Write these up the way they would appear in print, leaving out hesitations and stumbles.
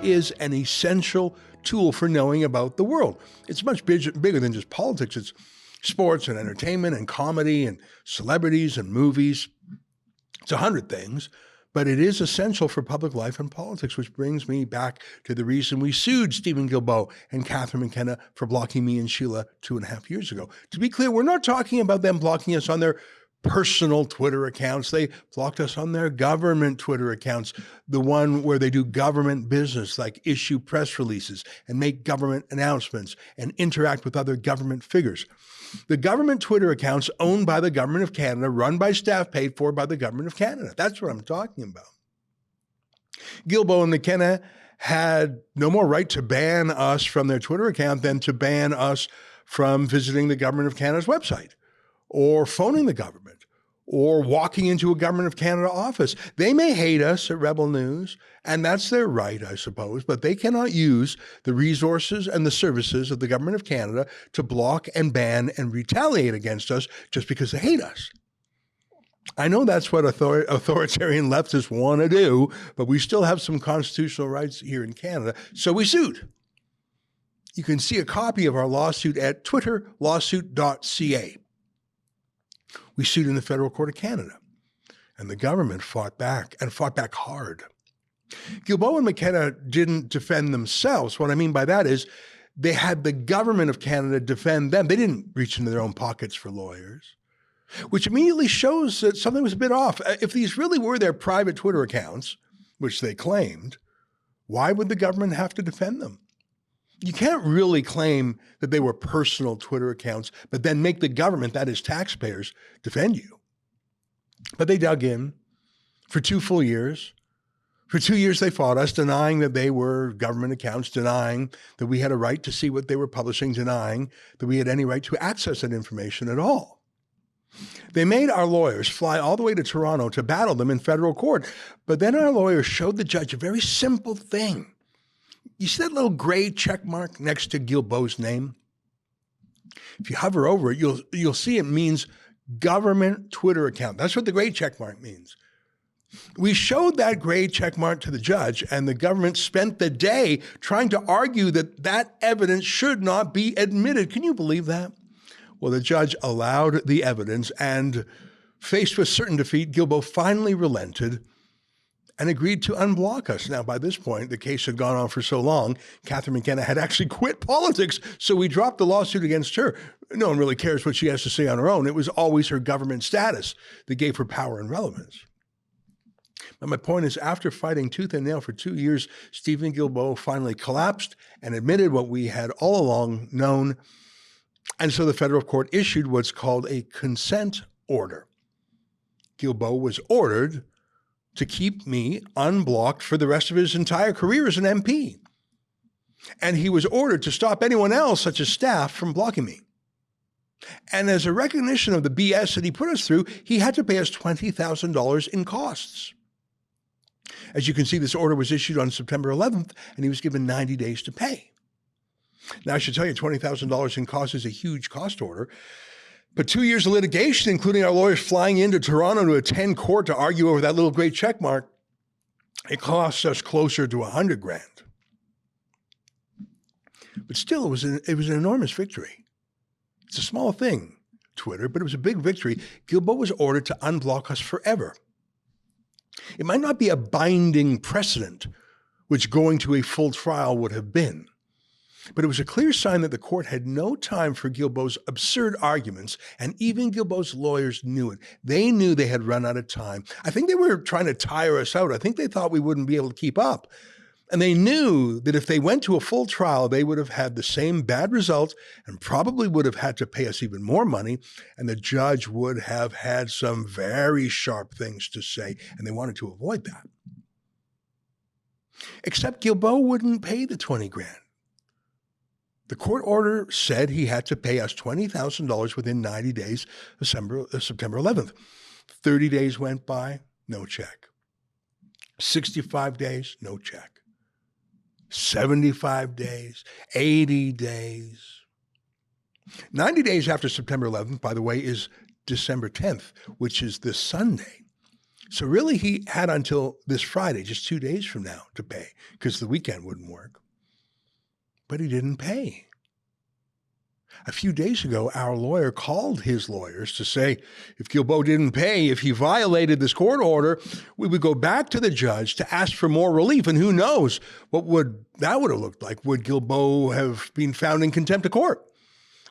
is an essential tool for knowing about the world. It's much bigger than just politics. It's sports and entertainment and comedy and celebrities and movies. It's 100 things, but it is essential for public life and politics, which brings me back to the reason we sued Stephen Guilbeault and Catherine McKenna for blocking me and Sheila 2.5 years ago. To be clear, we're not talking about them blocking us on their personal Twitter accounts. They blocked us on their government Twitter accounts, the one where they do government business, like issue press releases and make government announcements and interact with other government figures. The government Twitter accounts owned by the government of Canada, run by staff paid for by the government of Canada. That's what I'm talking about. Guilbeault and McKenna had no more right to ban us from their Twitter account than to ban us from visiting the government of Canada's website, or phoning the government, or walking into a government of Canada office. They may hate us at Rebel News, and that's their right, I suppose, but they cannot use the resources and the services of the government of Canada to block and ban and retaliate against us just because they hate us. I know that's what authoritarian leftists want to do, but we still have some constitutional rights here in Canada, so we sued. You can see a copy of our lawsuit at twitterlawsuit.ca. We sued in the Federal Court of Canada, and the government fought back, and fought back hard. Guilbeault and McKenna didn't defend themselves. What I mean by that is they had the government of Canada defend them. They didn't reach into their own pockets for lawyers, which immediately shows that something was a bit off. If these really were their private Twitter accounts, which they claimed, why would the government have to defend them? You can't really claim that they were personal Twitter accounts, but then make the government, that is taxpayers, defend you. But they dug in for 2 full years. For 2 years, they fought us, denying that they were government accounts, denying that we had a right to see what they were publishing, denying that we had any right to access that information at all. They made our lawyers fly all the way to Toronto to battle them in federal court. But then our lawyers showed the judge a very simple thing. You see that little gray check mark next to Guilbeault's name? If you hover over it, you'll see it means government Twitter account. That's what the gray check mark means. We showed that gray check mark to the judge, and the government spent the day trying to argue that that evidence should not be admitted. Can you believe that? Well, the judge allowed the evidence, and faced with certain defeat, Guilbeault finally relented and agreed to unblock us. Now, by this point, the case had gone on for so long, Catherine McKenna had actually quit politics, so we dropped the lawsuit against her. No one really cares what she has to say on her own. It was always her government status that gave her power and relevance. But my point is, after fighting tooth and nail for 2 years, Stephen Guilbeault finally collapsed and admitted what we had all along known. And so the federal court issued what's called a consent order. Guilbeault was ordered to keep me unblocked for the rest of his entire career as an MP. And he was ordered to stop anyone else, such as staff, from blocking me. And as a recognition of the BS that he put us through, he had to pay us $20,000 in costs. As you can see, this order was issued on September 11th, and he was given 90 days to pay. Now, I should tell you, $20,000 in costs is a huge cost order. But 2 years of litigation, including our lawyers flying into Toronto to attend court to argue over that little gray check mark, it cost us closer to $100,000. But still, it was an enormous victory. It's a small thing, Twitter, but it was a big victory. Guilbeault was ordered to unblock us forever. It might not be a binding precedent, which going to a full trial would have been. But it was a clear sign that the court had no time for Guilbeault's absurd arguments, and even Guilbeault's lawyers knew it. They knew they had run out of time. I think they were trying to tire us out. I think they thought we wouldn't be able to keep up. And they knew that if they went to a full trial, they would have had the same bad result and probably would have had to pay us even more money, and the judge would have had some very sharp things to say, and they wanted to avoid that. Except Guilbeault wouldn't pay the $20,000. The court order said he had to pay us $20,000 within 90 days of September 11th. 30 days went by, no check. 65 days, no check. 75 days, 80 days. 90 days after September 11th, by the way, is December 10th, which is this Sunday. So really, he had until this Friday, just 2 days from now, to pay because the weekend wouldn't work. But he didn't pay. A few days ago, our lawyer called his lawyers to say if Guilbeault didn't pay, if he violated this court order, we would go back to the judge to ask for more relief. And who knows what that would have looked like? Would Guilbeault have been found in contempt of court?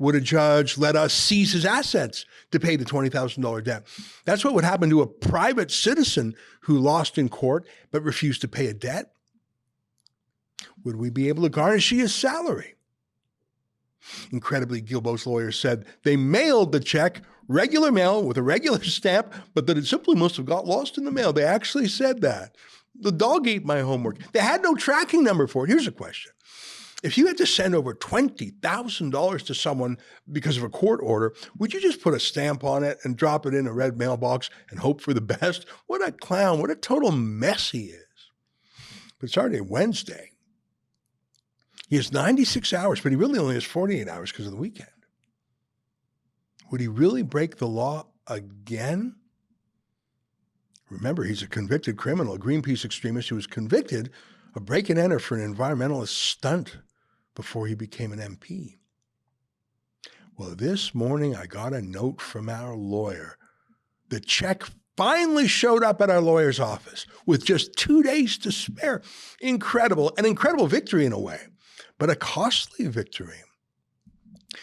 Would a judge let us seize his assets to pay the $20,000 debt? That's what would happen to a private citizen who lost in court but refused to pay a debt. Would we be able to garnish his salary? Incredibly, Guilbeault's lawyer said they mailed the check, regular mail with a regular stamp, but that it simply must have got lost in the mail. They actually said that. The dog ate my homework. They had no tracking number for it. Here's a question. If you had to send over $20,000 to someone because of a court order, would you just put a stamp on it and drop it in a red mailbox and hope for the best? What a clown. What a total mess he is. But it's already Wednesday. He has 96 hours, but he really only has 48 hours because of the weekend. Would he really break the law again? Remember, he's a convicted criminal, a Greenpeace extremist who was convicted of break and enter for an environmentalist stunt before he became an MP. Well, this morning I got a note from our lawyer. The check finally showed up at our lawyer's office with just 2 days to spare. Incredible, an incredible victory in a way, but a costly victory.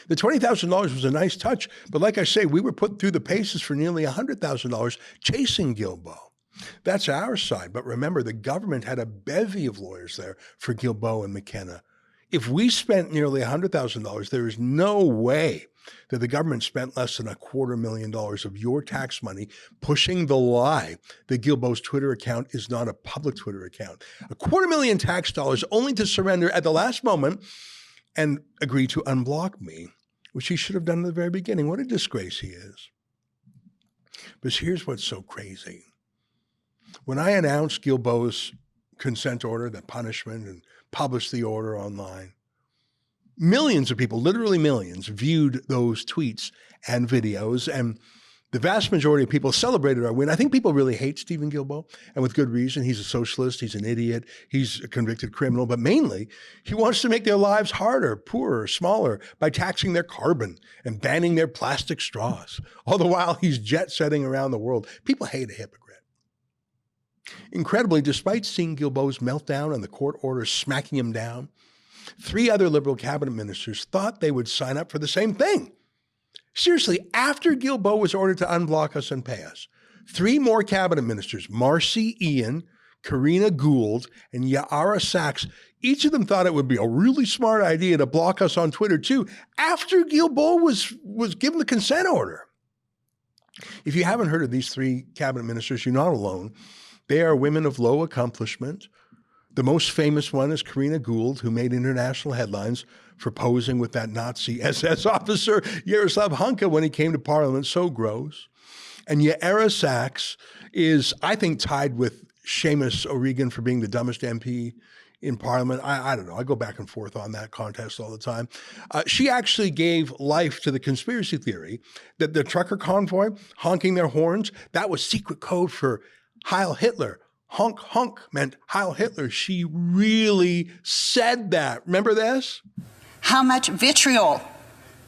The $20,000 was a nice touch, but like I say, we were put through the paces for nearly $100,000 chasing Guilbeault. That's our side, but remember, the government had a bevy of lawyers there for Guilbeault and McKenna. If we spent nearly $100,000, there is no way that the government spent less than $250,000 of your tax money pushing the lie that Guilbeault's Twitter account is not a public Twitter account. $250,000 tax dollars only to surrender at the last moment and agree to unblock me, which he should have done at the very beginning. What a disgrace he is. But here's what's so crazy. When I announced Guilbeault's consent order, the punishment, and published the order online, millions of people, literally millions, viewed those tweets and videos, and the vast majority of people celebrated our win. I think people really hate Stephen Guilbeault, and with good reason. He's a socialist, he's an idiot, he's a convicted criminal, but mainly he wants to make their lives harder, poorer, smaller by taxing their carbon and banning their plastic straws. All the while he's jet-setting around the world. People hate a hypocrite. Incredibly, despite seeing Guilbeault's meltdown and the court order smacking him down, 3 other Liberal cabinet ministers thought they would sign up for the same thing. Seriously, after Guilbeault was ordered to unblock us and pay us, 3 more cabinet ministers, Marcy Ian, Karina Gould, and Yara Sachs, each of them thought it would be a really smart idea to block us on Twitter too, after Guilbeault was given the consent order. If you haven't heard of these 3 cabinet ministers, you're not alone. They are women of low accomplishment. The most famous one is Karina Gould, who made international headlines for posing with that Nazi SS officer, Yaroslav Hunka, when he came to Parliament. So gross. And Yara Sachs is, I think, tied with Seamus O'Regan for being the dumbest MP in Parliament. I don't know. I go back and forth on that contest all the time. She actually gave life to the conspiracy theory that the trucker convoy honking their horns, that was secret code for Heil Hitler. Honk, honk meant Heil Hitler. She really said that. Remember this? How much vitriol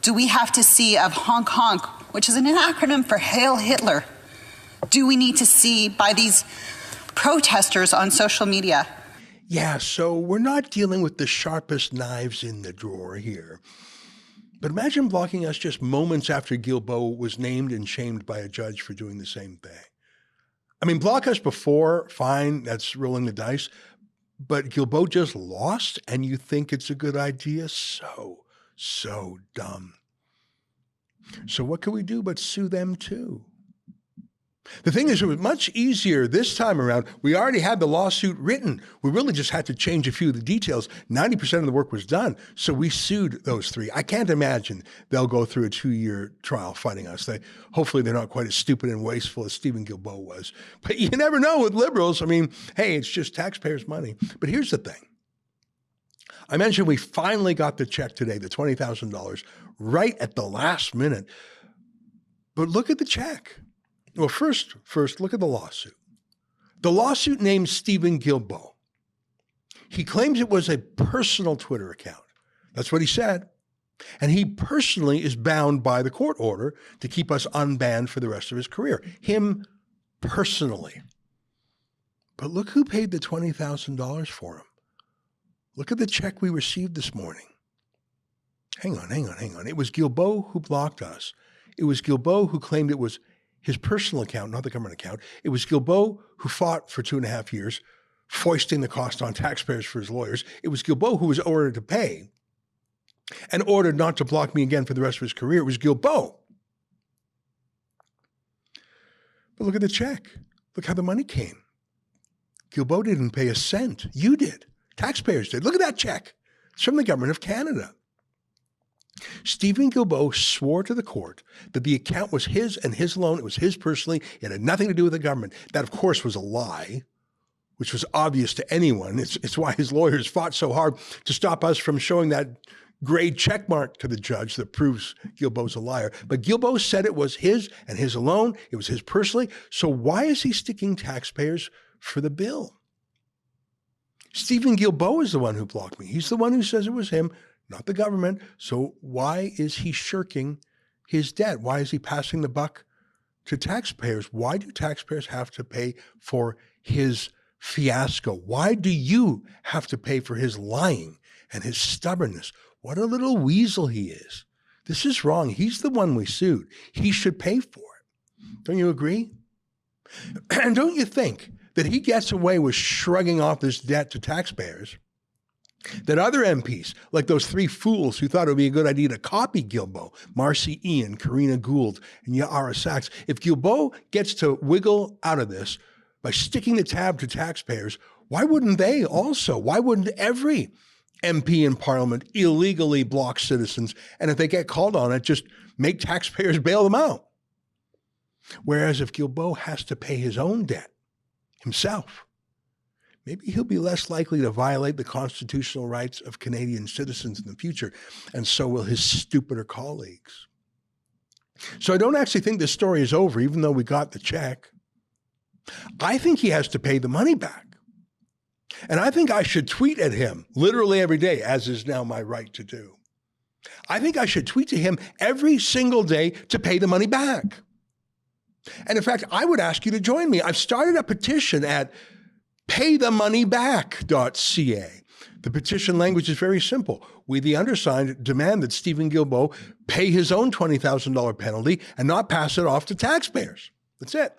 do we have to see of honk, honk, which is an acronym for Hail Hitler, do we need to see by these protesters on social media? Yeah, so we're not dealing with the sharpest knives in the drawer here. But imagine blocking us just moments after Guilbeault was named and shamed by a judge for doing the same thing. I mean, block us before, fine, that's rolling the dice. But Guilbeault just lost and you think it's a good idea? So dumb. So what can we do but sue them too? The thing is, it was much easier this time around. We already had the lawsuit written. We really just had to change a few of the details. 90% of the work was done. So we sued those 3. I can't imagine they'll go through a 2-year trial fighting us. Hopefully they're not quite as stupid and wasteful as Stephen Guilbeault was. But you never know with liberals. I mean, hey, it's just taxpayers' money. But here's the thing. I mentioned we finally got the check today, the $20,000, right at the last minute. But look at the check. Well, first, look at the lawsuit. The lawsuit names Stephen Guilbeault. He claims it was a personal Twitter account. That's what he said. And he personally is bound by the court order to keep us unbanned for the rest of his career. Him personally. But look who paid the $20,000 for him. Look at the check we received this morning. Hang on. It was Guilbeault who blocked us. It was Guilbeault who claimed it was his personal account, not the government account. It was Guilbeault who fought for 2.5 years, foisting the cost on taxpayers for his lawyers. It was Guilbeault who was ordered to pay and ordered not to block me again for the rest of his career. It was Guilbeault. But look at the check. Look how the money came. Guilbeault didn't pay a cent. You did. Taxpayers did. Look at that check. It's from the government of Canada. Stephen Guilbeault swore to the court that the account was his and his alone. It was his personally. It had nothing to do with the government. That, of course, was a lie, which was obvious to anyone. It's why his lawyers fought so hard to stop us from showing that grade check mark to the judge that proves Guilbeault's a liar. But Guilbeault said it was his and his alone. It was his personally. So why is he sticking taxpayers for the bill? Stephen Guilbeault is the one who blocked me. He's the one who says it was him, not the government. So why is he shirking his debt? Why is he passing the buck to taxpayers? Why do taxpayers have to pay for his fiasco? Why do you have to pay for his lying and his stubbornness? What a little weasel he is. This is wrong. He's the one we sued. He should pay for it. Don't you agree? And don't you think that he gets away with shrugging off this debt to taxpayers, that other MPs, like those 3 fools who thought it would be a good idea to copy Guilbeault, Marcy Ian, Karina Gould, and Yara Sachs, if Guilbeault gets to wiggle out of this by sticking the tab to taxpayers, why wouldn't they also? Why wouldn't every MP in Parliament illegally block citizens, and if they get called on it, just make taxpayers bail them out? Whereas if Guilbeault has to pay his own debt himself, maybe he'll be less likely to violate the constitutional rights of Canadian citizens in the future, and so will his stupider colleagues. So I don't actually think this story is over, even though we got the check. I think he has to pay the money back. And I think I should tweet at him literally every day, as is now my right to do. I think I should tweet to him every single day to pay the money back. And in fact, I would ask you to join me. I've started a petition at paythemoneyback.ca. The petition language is very simple. We, the undersigned, demand that Stephen Guilbeault pay his own $20,000 penalty and not pass it off to taxpayers. That's it.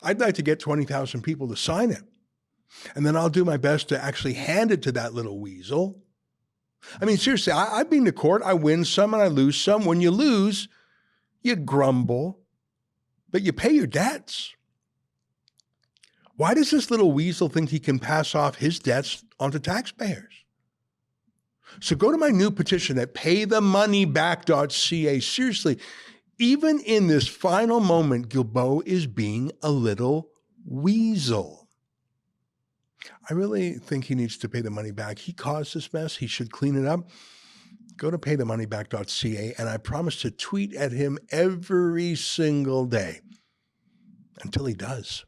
I'd like to get 20,000 people to sign it. And then I'll do my best to actually hand it to that little weasel. I mean, seriously, I've been to court. I win some and I lose some. When you lose, you grumble, but you pay your debts. Why does this little weasel think he can pass off his debts onto taxpayers? So go to my new petition at paythemoneyback.ca. Seriously, even in this final moment, Guilbeault is being a little weasel. I really think he needs to pay the money back. He caused this mess. He should clean it up. Go to paythemoneyback.ca, and I promise to tweet at him every single day until he does.